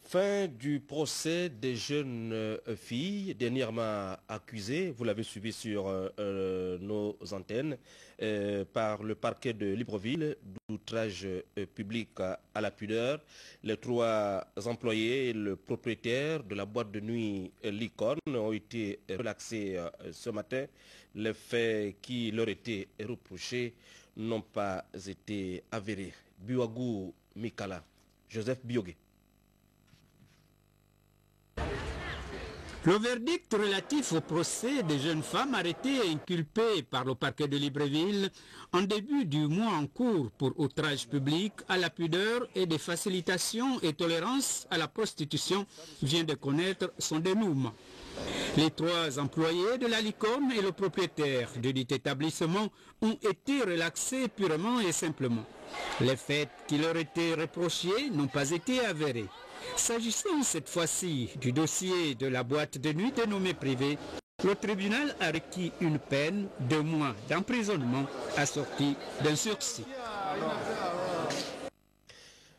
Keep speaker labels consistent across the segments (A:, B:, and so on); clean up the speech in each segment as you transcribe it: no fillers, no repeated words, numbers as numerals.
A: Fin du procès des jeunes filles dernièrement accusées, vous l'avez suivi sur nos antennes, par le parquet de Libreville d'outrage public à la pudeur. Les 3 employés et le propriétaire de la boîte de nuit Licorne ont été relaxés ce matin. Les faits qui leur étaient reprochés n'ont pas été avérés. Buagou Mikala, Joseph Biogé.
B: Le verdict relatif au procès des jeunes femmes arrêtées et inculpées par le parquet de Libreville en début du mois en cours pour outrage public à la pudeur et des facilitations et tolérance à la prostitution vient de connaître son dénouement. Les 3 employés de la Licorne et le propriétaire de dit établissement ont été relaxés purement et simplement. Les faits qui leur étaient reprochés n'ont pas été avérés. S'agissant cette fois-ci du dossier de la boîte de nuit dénommée privée, le tribunal a requis une peine de 2 mois d'emprisonnement assortie d'un sursis.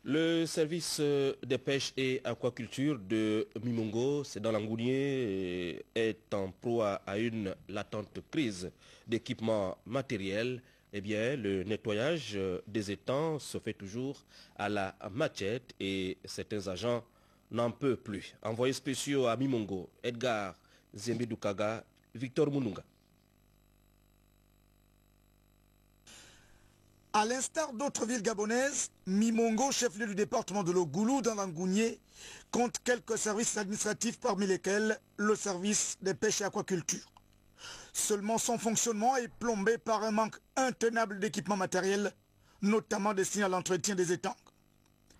A: Le service des pêches et aquaculture de Mimongo, c'est dans l'Angounier, est en proie à une latente crise d'équipement matériel. Eh bien, le nettoyage des étangs se fait toujours à la machette et certains agents n'en peuvent plus. Envoyés spéciaux à Mimongo, Edgar Zembedoukaga, Victor Moununga.
C: À l'instar d'autres villes gabonaises, Mimongo, chef-lieu du département de l'Ogoulou dans l'Angounier, compte quelques services administratifs parmi lesquels le service des pêches et aquaculture. Seulement son fonctionnement est plombé par un manque intenable d'équipement matériel, notamment destiné à l'entretien des étangs.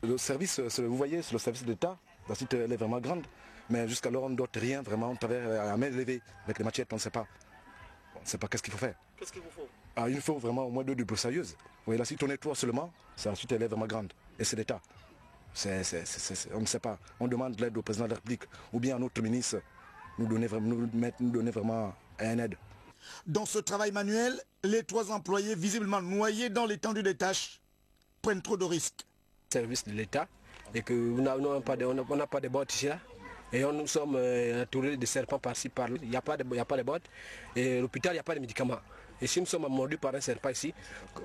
D: Le service, vous voyez, c'est le service d'État. La site elle est vraiment grande, mais jusqu'alors on ne dote rien, vraiment, on travaille à main levée. Avec les machettes, on ne sait pas. On ne sait pas qu'est-ce qu'il faut faire.
A: Qu'est-ce qu'il vous faut?
D: Il faut vraiment au moins 2 plus sérieuses. Vous voyez, la site on nettoie seulement, la suite elle est vraiment grande. Et c'est l'État. On ne sait pas. On demande l'aide au président de la République ou bien à notre ministre nous donner vraiment un aide.
C: Dans ce travail manuel, les 3 employés visiblement noyés dans l'étendue des tâches prennent trop de risques.
E: Service de l'État et que on n'a pas de bottes ici là. Et nous sommes entourés de serpents par-ci par-là. Il n'y a pas de bottes. Et à l'hôpital, il n'y a pas de médicaments. Et si nous sommes mordus par un serpent ici,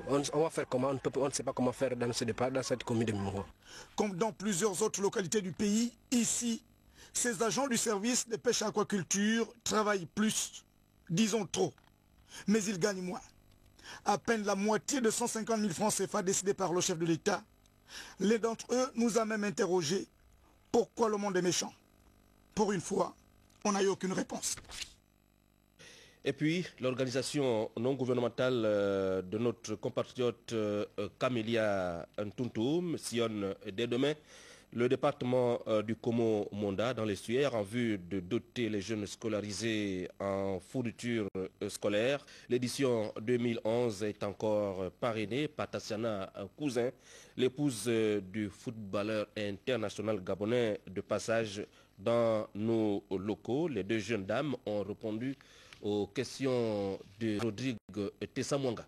E: on va faire comment? On ne sait pas comment faire dans cette commune de Mimongo.
C: Comme dans plusieurs autres localités du pays, ici, ces agents du service de pêche et aquaculture travaillent plus, disons trop, mais ils gagnent moins. À peine la moitié de 150 000 francs CFA décidés par le chef de l'État. L'un d'entre eux nous a même interrogé pourquoi le monde est méchant. Pour une fois, on n'a eu aucune réponse.
A: Et puis, l'organisation non gouvernementale de notre compatriote Camélia Ntuntum sillonne dès demain le département du Komo-Monda dans l'estuaire en vue de doter les jeunes scolarisés en fourniture scolaire. L'édition 2011 est encore parrainée par Tassiana Cousin, l'épouse du footballeur international gabonais de passage dans nos locaux. Les 2 jeunes dames ont répondu aux questions de Rodrigue Tessamouanga.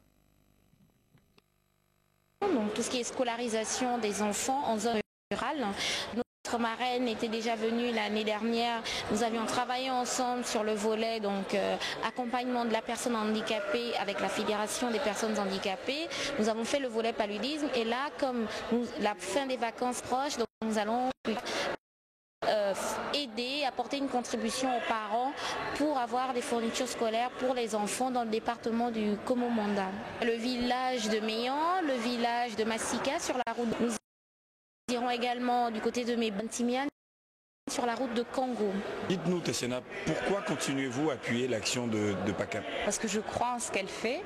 F: Donc tout ce qui est scolarisation des enfants en zone rurale. Notre marraine était déjà venue l'année dernière. Nous avions travaillé ensemble sur le volet donc accompagnement de la personne handicapée avec la Fédération des personnes handicapées. Nous avons fait le volet paludisme et là comme la fin des vacances proches, donc nous allons aider, apporter une contribution aux parents pour avoir des fournitures scolaires pour les enfants dans le département du Komo-Monda. Le village de Méan, le village de Massika sur la route. Nous irons également du côté de Mébantimian sur la route de Congo.
G: Dites-nous Tassiana, pourquoi continuez-vous à appuyer l'action de PACAP?
H: Parce que je crois en ce qu'elle fait.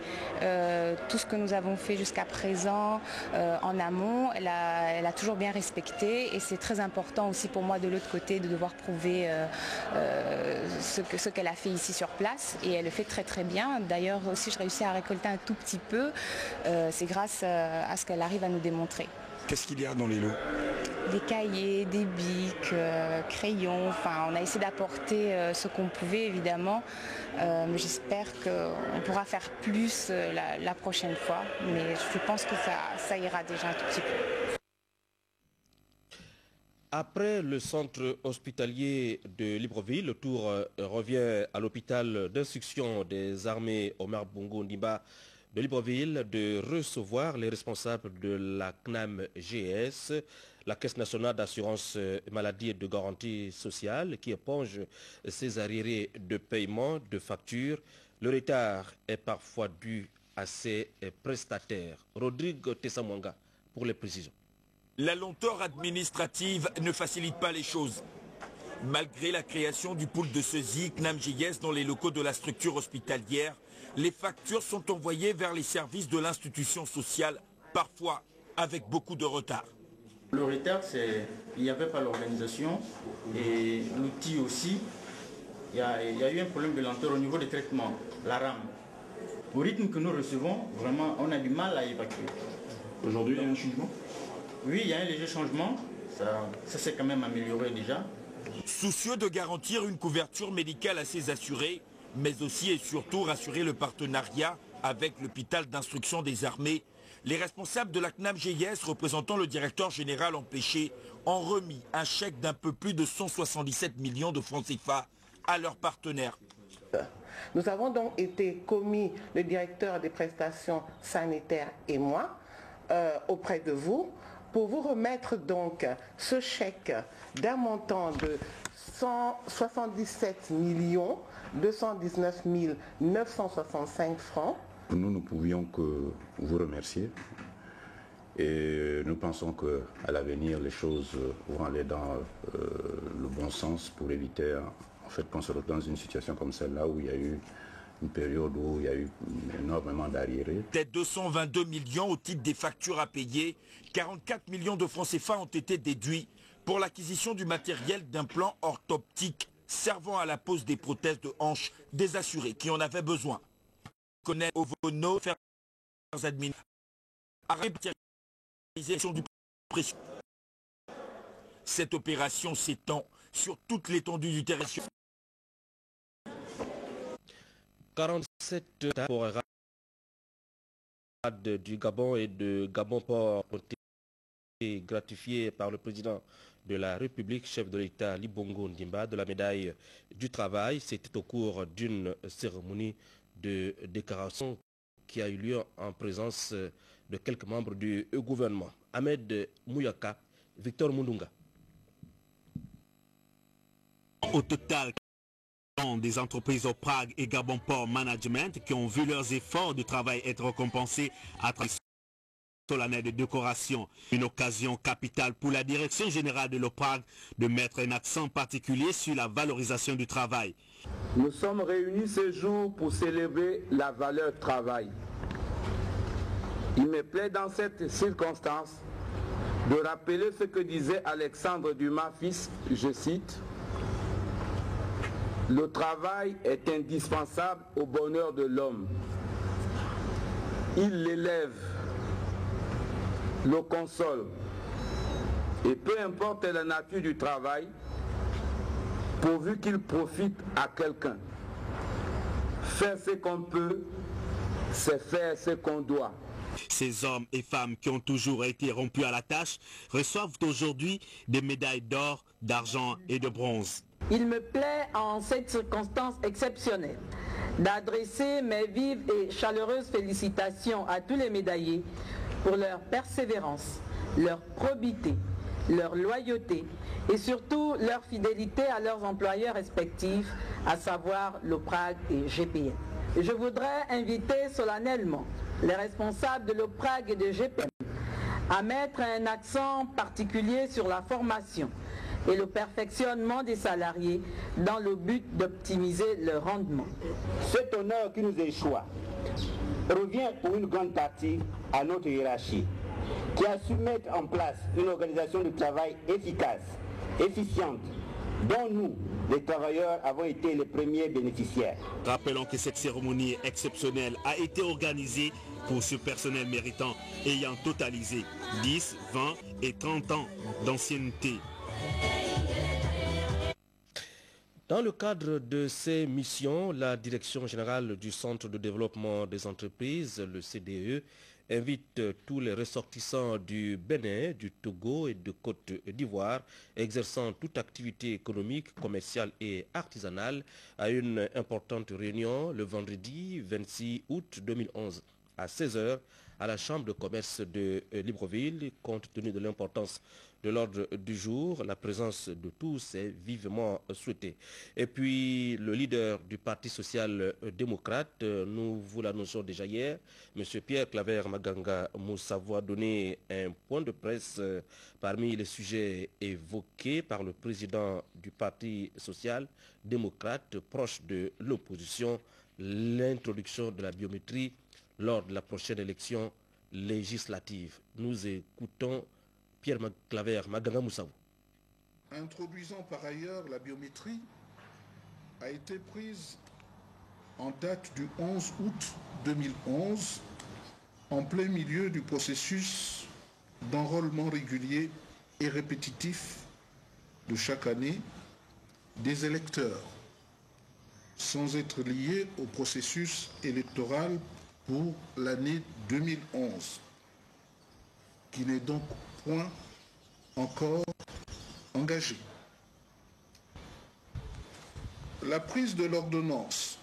H: Tout ce que nous avons fait jusqu'à présent en amont, elle a toujours bien respecté et c'est très important aussi pour moi de l'autre côté de devoir prouver ce qu'elle a fait ici sur place et elle le fait très très bien. D'ailleurs aussi je réussis à récolter un tout petit peu, c'est grâce à ce qu'elle arrive à nous démontrer.
G: Qu'est-ce qu'il y a dans les lots?
H: Des cahiers, des bics, crayons, enfin on a essayé d'apporter ce qu'on pouvait évidemment, mais j'espère qu'on pourra faire plus la prochaine fois, mais je pense que ça ira déjà un tout petit peu.
A: Après le centre hospitalier de Libreville, le tour revient à l'hôpital d'instruction des armées Omar Bongo Ndimba de Libreville de recevoir les responsables de la CNAM-GS, la Caisse nationale d'assurance maladie et de garantie sociale, qui éponge ses arriérés de paiement de factures. Le retard est parfois dû à ses prestataires. Rodrigue Tessamwanga pour les précisions.
G: La lenteur administrative ne facilite pas les choses. Malgré la création du pool de saisie CNAM-GS dans les locaux de la structure hospitalière, les factures sont envoyées vers les services de l'institution sociale, parfois avec beaucoup de retard.
I: Le retard, c'est qu'il n'y avait pas l'organisation et l'outil aussi. Il y a eu un problème de lenteur au niveau des traitements, la rame. Au rythme que nous recevons, vraiment, on a du mal à évacuer.
J: Aujourd'hui, il y a un changement ?
I: Oui, il y a un léger changement. Ça s'est quand même amélioré déjà.
G: Soucieux de garantir une couverture médicale à ses assurés, mais aussi et surtout rassurer le partenariat avec l'hôpital d'instruction des armées, les responsables de la CNAM-GS, représentant le directeur général empêché, ont remis un chèque d'un peu plus de 177 millions de francs CFA à leurs partenaires.
K: Nous avons donc été commis, le directeur des prestations sanitaires et moi, auprès de vous, pour vous remettre donc ce chèque d'un montant de 177 219 965 francs.
J: Nous ne pouvions que vous remercier et nous pensons qu'à l'avenir les choses vont aller dans le bon sens pour éviter en fait, qu'on se retrouve dans une situation comme celle-là où il y a eu une période où il y a eu énormément d'arriérés.
G: Des 222 millions au titre des factures à payer, 44 millions de francs CFA ont été déduits pour l'acquisition du matériel d'implants orthoptiques servant à la pose des prothèses de hanches des assurés qui en avaient besoin. Connaît Ovono, faire administrations, du pression. Cette opération s'étend sur toute l'étendue du territoire.
A: 47 pour du Gabon et de Gabon Port ont été gratifiés par le président de la République, chef de l'État Ali Bongo Ndimba, de la médaille du travail. C'était au cours d'une cérémonie de déclaration qui a eu lieu en présence de quelques membres du gouvernement. Ahmed Mouyaka, Victor Mundunga.
L: Au total, des entreprises au Prague et Gabon Port Management qui ont vu leurs efforts de travail être récompensés à travers solennelle de décoration. Une occasion capitale pour la direction générale de l'OPRAG de mettre un accent particulier sur la valorisation du travail.
M: Nous sommes réunis ce jour pour célébrer la valeur travail. Il me plaît dans cette circonstance de rappeler ce que disait Alexandre Dumas fils, je cite: « Le travail est indispensable au bonheur de l'homme. Il l'élève, le console, et peu importe la nature du travail, pourvu qu'il profite à quelqu'un. Faire ce qu'on peut, c'est faire ce qu'on doit. »
L: Ces hommes et femmes qui ont toujours été rompus à la tâche reçoivent aujourd'hui des médailles d'or, d'argent et de bronze.
N: Il me plaît en cette circonstance exceptionnelle d'adresser mes vives et chaleureuses félicitations à tous les médaillés pour leur persévérance, leur probité, leur loyauté et surtout leur fidélité à leurs employeurs respectifs, à savoir l'OPRAG et GPM. Je voudrais inviter solennellement les responsables de l'OPRAG et de GPM à mettre un accent particulier sur la formation et le perfectionnement des salariés dans le but d'optimiser leur rendement.
O: Cet honneur qui nous échoit revient pour une grande partie à notre hiérarchie, qui a su mettre en place une organisation de travail efficace, efficiente, dont nous, les travailleurs, avons été les premiers bénéficiaires.
L: Rappelons que cette cérémonie exceptionnelle a été organisée pour ce personnel méritant ayant totalisé 10, 20 et 30 ans d'ancienneté.
A: Dans le cadre de ces missions, la Direction générale du Centre de développement des entreprises, le CDE, invite tous les ressortissants du Bénin, du Togo et de Côte d'Ivoire exerçant toute activité économique, commerciale et artisanale à une importante réunion le vendredi 26 août 2011 à 16h à la Chambre de commerce de Libreville. Compte tenu de l'importance de l'ordre du jour, la présence de tous est vivement souhaitée. Et puis le leader du Parti social-démocrate, nous vous l'annonçons déjà hier, M. Pierre Claver Maganga Moussavou a donné un point de presse parmi les sujets évoqués par le président du Parti social-démocrate proche de l'opposition, l'introduction de la biométrie lors de la prochaine élection législative. Nous écoutons Pierre Claver Maganga Moussavou.
P: Introduisant par ailleurs la biométrie, a été prise en date du 11 août 2011, en plein milieu du processus d'enrôlement régulier et répétitif de chaque année des électeurs, sans être liés au processus électoral pour l'année 2011, qui n'est donc point encore engagé. La prise de l'ordonnance,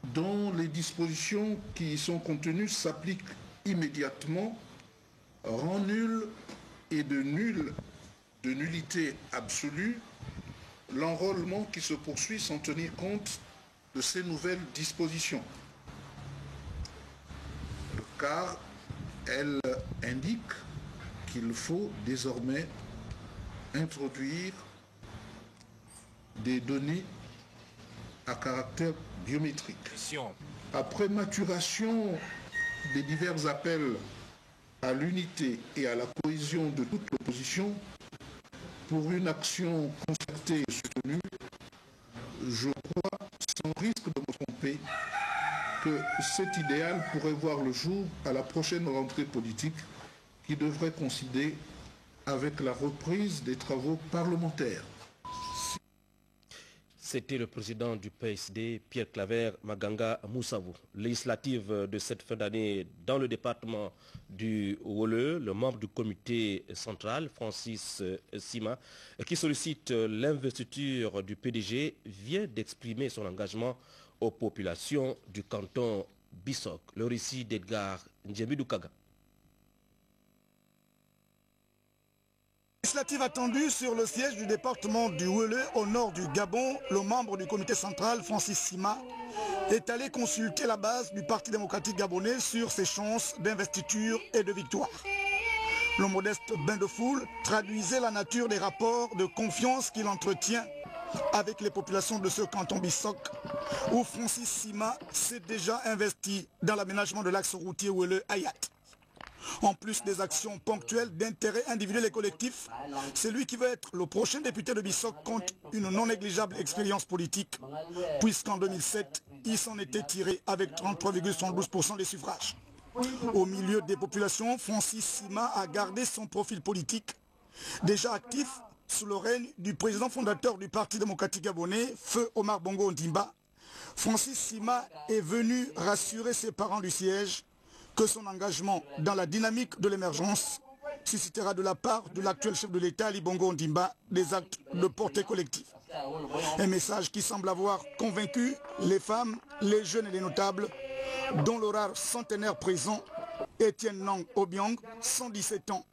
P: dont les dispositions qui y sont contenues s'appliquent immédiatement, rend nul et de nullité absolue l'enrôlement qui se poursuit sans tenir compte de ces nouvelles dispositions. Car elle indique qu'il faut désormais introduire des données à caractère biométrique. Après maturation des divers appels à l'unité et à la cohésion de toute l'opposition pour une action concertée et soutenue, je crois, sans risque de me tromper, que cet idéal pourrait voir le jour à la prochaine rentrée politique qui devrait coïncider avec la reprise des travaux parlementaires.
A: C'était le président du PSD, Pierre Claver Maganga Moussavou. Législative de cette fin d'année dans le département du Wole, le membre du comité central, Francis Sima, qui sollicite l'investiture du PDG, vient d'exprimer son engagement aux populations du canton Bissok. Le récit d'Edgar Ndjemidoukaga.
C: Législative attendue sur le siège du département du Wele au nord du Gabon, le membre du comité central, Francis Sima, est allé consulter la base du Parti démocratique gabonais sur ses chances d'investiture et de victoire. Le modeste bain de foule traduisait la nature des rapports de confiance qu'il entretient avec les populations de ce canton Bissok, où Francis Sima s'est déjà investi dans l'aménagement de l'axe routier Wele-Ayat. En plus des actions ponctuelles d'intérêt individuel et collectif, c'est lui qui veut être le prochain député de Bissok compte une non négligeable expérience politique, puisqu'en 2007, il s'en était tiré avec 33,72% des suffrages. Au milieu des populations, Francis Sima a gardé son profil politique, déjà actif sous le règne du président fondateur du Parti démocratique gabonais, Feu Omar Bongo Ondimba. Francis Sima est venu rassurer ses parents du siège que son engagement dans la dynamique de l'émergence suscitera de la part de l'actuel chef de l'État, Ali Bongo Ondimba, des actes de portée collective. Un message qui semble avoir convaincu les femmes, les jeunes et les notables, dont le rare centenaire présent, Étienne Nang Obiang, 117 ans,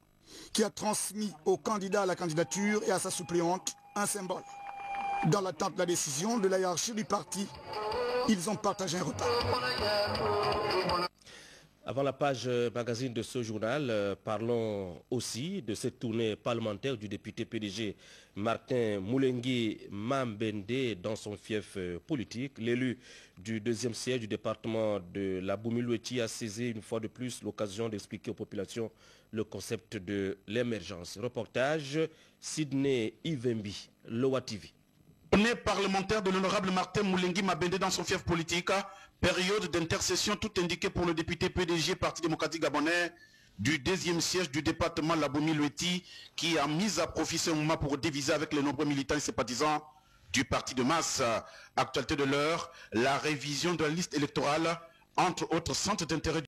C: qui a transmis au candidat à la candidature et à sa suppléante un symbole. Dans l'attente de la décision de la hiérarchie du parti, ils ont partagé un repas.
A: Avant la page magazine de ce journal, parlons aussi de cette tournée parlementaire du député PDG Martin Moulengi Mambende dans son fief politique. L'élu du deuxième siège du département de la Boumilweti a saisi une fois de plus l'occasion d'expliquer aux populations le concept de l'émergence. Reportage Sydney Ivembi, Loa TV.
Q: Tournée parlementaire de l'honorable Martin Moulengi Mabende dans son fief politique, période d'intercession tout indiquée pour le député PDG Parti démocratique gabonais du deuxième siège du département de la Boumilweti qui a mis à profit ce moment pour diviser avec les nombreux militants et sympathisants du parti de masse. Actualité de l'heure, la révision de la liste électorale, entre autres centres d'intérêt